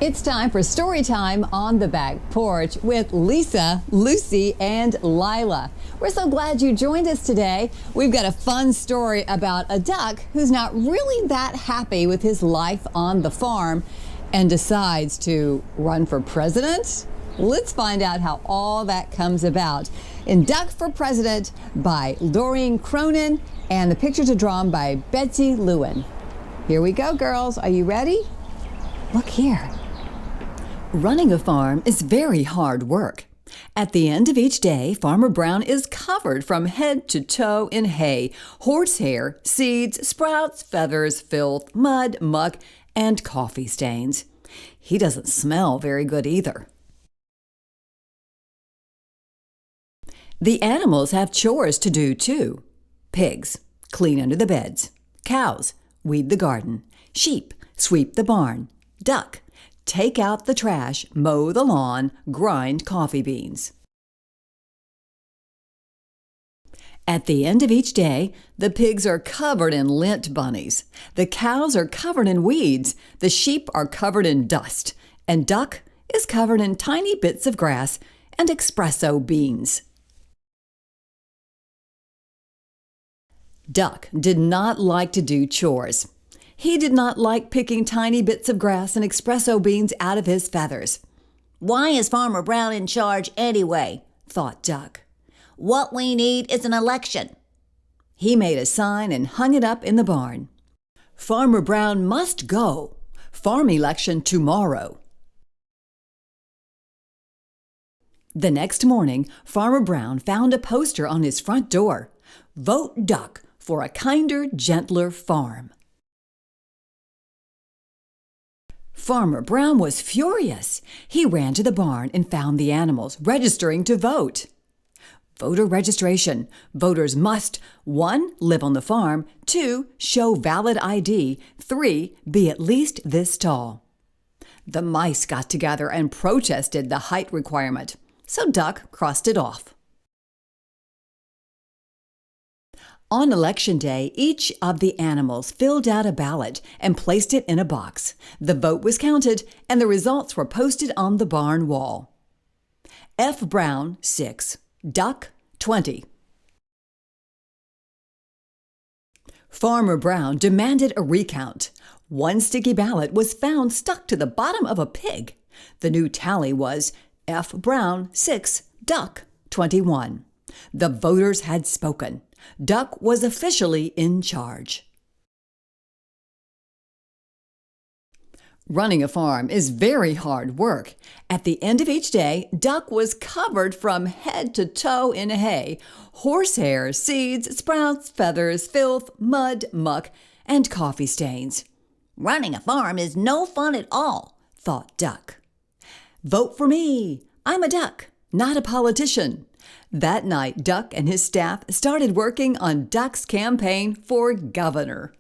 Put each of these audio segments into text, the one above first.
It's time for story time on the back porch with Lisa, Lucy, and Lila. We're so glad you joined us today. We've got a fun story about a duck who's not really that happy with his life on the farm and decides to run for president. Let's find out how all that comes about in Duck for President by Doreen Cronin, and the pictures are drawn by Betsy Lewin. Here we go, girls. Are you ready? Look here. Running a farm is very hard work. At the end of each day, Farmer Brown is covered from head to toe in hay, horsehair, seeds, sprouts, feathers, filth, mud, muck, and coffee stains. He doesn't smell very good either. The animals have chores to do too. Pigs, clean under the beds. Cows, weed the garden. Sheep, sweep the barn. Duck, take out the trash, mow the lawn, grind coffee beans. At the end of each day, the pigs are covered in lint bunnies. The cows are covered in weeds. The sheep are covered in dust. And Duck is covered in tiny bits of grass and espresso beans. Duck did not like to do chores. He did not like picking tiny bits of grass and espresso beans out of his feathers. Why is Farmer Brown in charge anyway? Thought Duck. What we need is an election. He made a sign and hung it up in the barn. Farmer Brown must go. Farm election tomorrow. The next morning, Farmer Brown found a poster on his front door. Vote Duck for a kinder, gentler farm. Farmer Brown was furious. He ran to the barn and found the animals registering to vote. Voter registration. Voters must 1. Live on the farm, 2. Show valid ID, 3. Be at least this tall. The mice got together and protested the height requirement, so Duck crossed it off. On Election Day, each of the animals filled out a ballot and placed it in a box. The vote was counted, and the results were posted on the barn wall. F. Brown, 6. Duck, 20. Farmer Brown demanded a recount. One sticky ballot was found stuck to the bottom of a pig. The new tally was F. Brown, 6. Duck, 21. The voters had spoken. Duck was officially in charge. Running a farm is very hard work. At the end of each day, Duck was covered from head to toe in hay, horsehair, seeds, sprouts, feathers, filth, mud, muck, and coffee stains. Running a farm is no fun at all, thought Duck. Vote for me. I'm a duck, not a politician. That night, Duck and his staff started working on Duck's campaign for governor.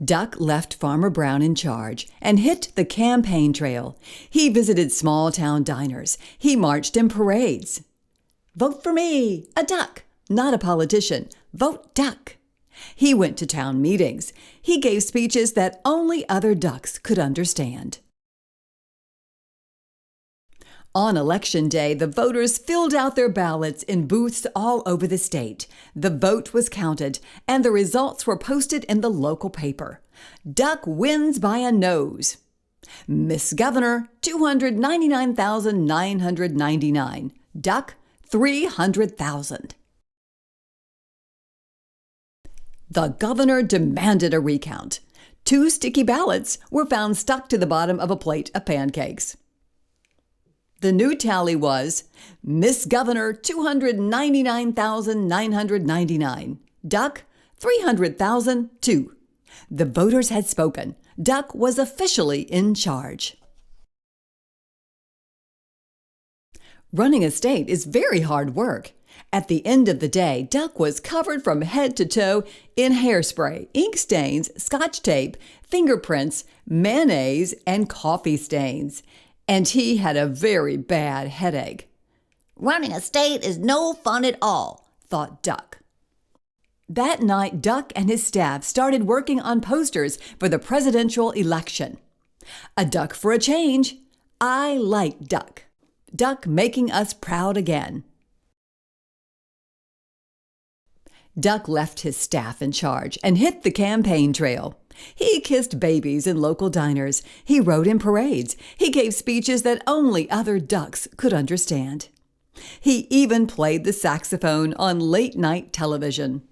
Duck left Farmer Brown in charge and hit the campaign trail. He visited small-town diners. He marched in parades. Vote for me, a duck, not a politician. Vote Duck. He went to town meetings. He gave speeches that only other ducks could understand. On Election Day, the voters filled out their ballots in booths all over the state. The vote was counted, and the results were posted in the local paper. Duck wins by a nose. Miss Governor, 299,999. Duck, 300,000. The governor demanded a recount. 2 sticky ballots were found stuck to the bottom of a plate of pancakes. The new tally was Miss Governor 299,999. Duck 300,002. The voters had spoken. Duck was officially in charge. Running a state is very hard work. At the end of the day, Duck was covered from head to toe in hairspray, ink stains, scotch tape, fingerprints, mayonnaise, and coffee stains. And he had a very bad headache. Running a state is no fun at all, thought Duck. That night, Duck and his staff started working on posters for the presidential election. A duck for a change. I like Duck. Duck making us proud again. Duck left his staff in charge and hit the campaign trail. He kissed babies in local diners. He rode in parades. He gave speeches that only other ducks could understand. He even played the saxophone on late-night television.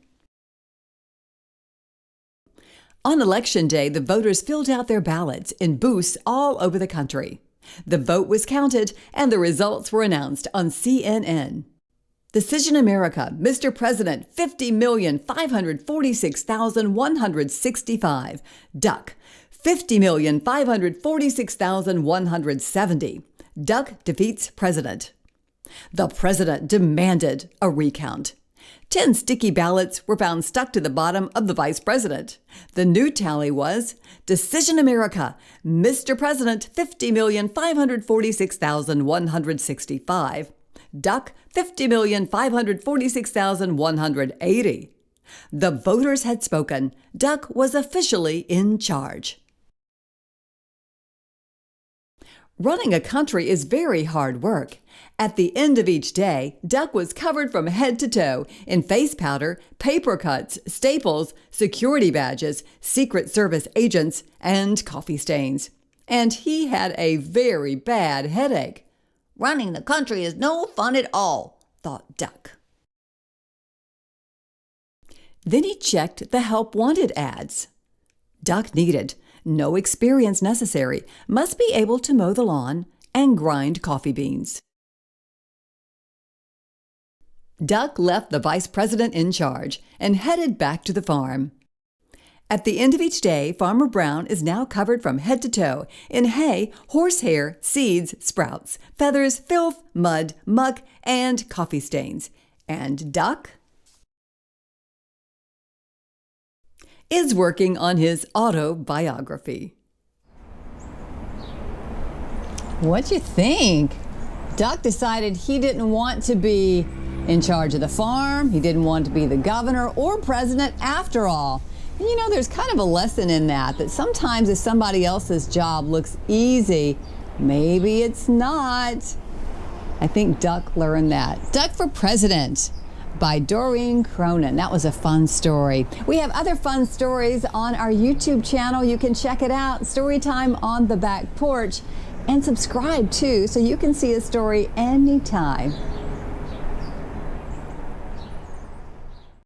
On Election Day, the voters filled out their ballots in booths all over the country. The vote was counted, and the results were announced on CNN. Decision America, Mr. President, 50,546,165. Duck, 50,546,170. Duck defeats President. The President demanded a recount. 10 sticky ballots were found stuck to the bottom of the Vice President. The new tally was Decision America, Mr. President, 50,546,165. Duck, 50,546,180. The voters had spoken. Duck was officially in charge. Running a country is very hard work. At the end of each day, Duck was covered from head to toe in face powder, paper cuts, staples, security badges, Secret Service agents, and coffee stains. And he had a very bad headache. Running the country is no fun at all, thought Duck. Then he checked the help wanted ads. Duck needed no experience necessary, must be able to mow the lawn and grind coffee beans. Duck left the Vice President in charge and headed back to the farm. At the end of each day, Farmer Brown is now covered from head to toe in hay, horsehair, seeds, sprouts, feathers, filth, mud, muck, and coffee stains. And Duck is working on his autobiography. What'd you think? Duck decided he didn't want to be in charge of the farm. He didn't want to be the governor or president after all. And you know, there's kind of a lesson in that sometimes if somebody else's job looks easy, maybe it's not. I think Duck learned that. Duck for President by Doreen Cronin. That was a fun story. We have other fun stories on our YouTube channel. You can check it out, Storytime on the Back Porch, and subscribe too so you can see a story anytime.